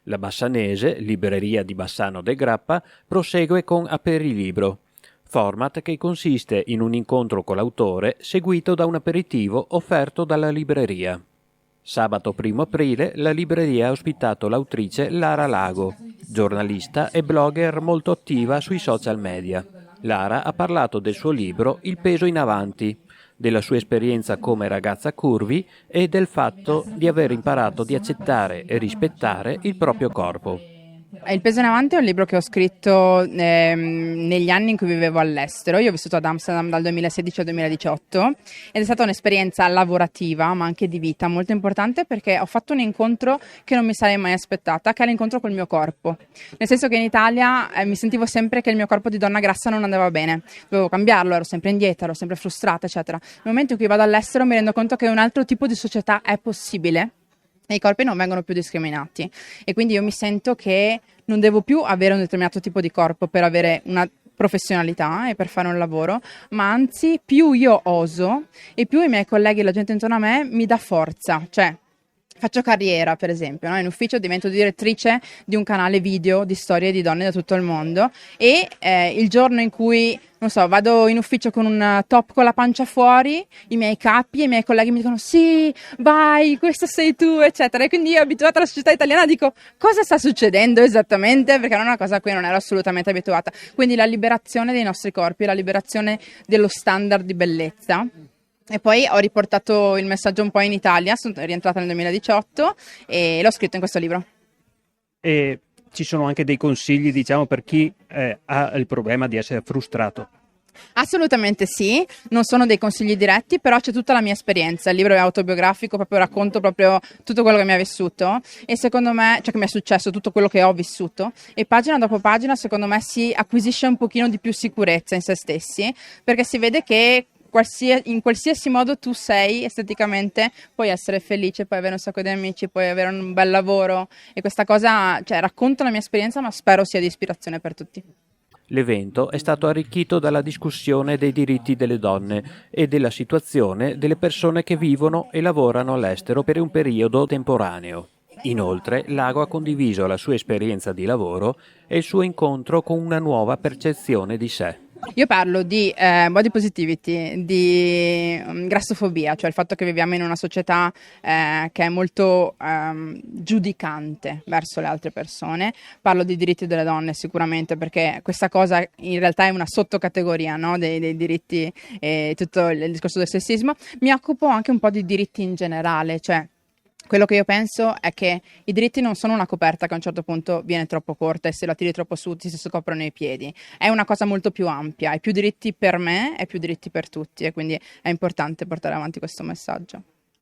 La Bassanese, libreria di Bassano de Grappa, prosegue con Aperilibro, format che consiste in un incontro con l'autore seguito da un aperitivo offerto dalla libreria. Sabato 1 aprile la libreria ha ospitato l'autrice Lara Lago, giornalista e blogger molto attiva sui social media. Lara ha parlato del suo libro Il peso in avanti, della sua esperienza come ragazza curvy e del fatto di aver imparato di accettare e rispettare il proprio corpo. Il peso in avanti è un libro che ho scritto negli anni in cui vivevo all'estero. Io ho vissuto ad Amsterdam dal 2016 al 2018 ed è stata un'esperienza lavorativa ma anche di vita molto importante, perché ho fatto un incontro che non mi sarei mai aspettata, che è l'incontro col mio corpo. Nel senso che in Italia mi sentivo sempre che il mio corpo di donna grassa non andava bene, dovevo cambiarlo, ero sempre indietro, ero sempre frustrata, eccetera. Nel momento in cui vado all'estero mi rendo conto che un altro tipo di società è possibile e i corpi non vengono più discriminati, e quindi io mi sento che non devo più avere un determinato tipo di corpo per avere una professionalità e per fare un lavoro, ma anzi più io oso e più i miei colleghi e la gente intorno a me mi dà forza. Cioè, faccio carriera, per esempio, no? In ufficio divento direttrice di un canale video di storie di donne da tutto il mondo e il giorno in cui, non so, vado in ufficio con un top con la pancia fuori, i miei capi e i miei colleghi mi dicono sì, vai, questa sei tu, eccetera. E quindi io, abituata alla società italiana, dico cosa sta succedendo esattamente, perché era una cosa a cui non ero assolutamente abituata. Quindi la liberazione dei nostri corpi, la liberazione dello standard di bellezza. E poi ho riportato il messaggio un po' in Italia, sono rientrata nel 2018 e l'ho scritto in questo libro. E ci sono anche dei consigli, diciamo, per chi ha il problema di essere frustrato? Assolutamente sì, non sono dei consigli diretti, però c'è tutta la mia esperienza. Il libro è autobiografico, proprio racconto proprio tutto quello che mi ha vissuto e secondo me, cioè che mi è successo, tutto quello che ho vissuto, e pagina dopo pagina secondo me si acquisisce un pochino di più sicurezza in se stessi, perché si vede che in qualsiasi modo tu sei esteticamente, puoi essere felice, puoi avere un sacco di amici, puoi avere un bel lavoro, e questa cosa, cioè, racconto la mia esperienza, ma spero sia di ispirazione per tutti. L'evento è stato arricchito dalla discussione dei diritti delle donne e della situazione delle persone che vivono e lavorano all'estero per un periodo temporaneo. Inoltre, Lago ha condiviso la sua esperienza di lavoro e il suo incontro con una nuova percezione di sé. Io parlo di body positivity, di grassofobia, cioè il fatto che viviamo in una società che è molto giudicante verso le altre persone. Parlo di diritti delle donne sicuramente, perché questa cosa in realtà è una sottocategoria, no? dei diritti e tutto il discorso del sessismo. Mi occupo anche un po' di diritti in generale, cioè quello che io penso è che i diritti non sono una coperta che a un certo punto viene troppo corta e se la tiri troppo su ti si scoprono i piedi. È una cosa molto più ampia, e più diritti per me e più diritti per tutti, e quindi è importante portare avanti questo messaggio.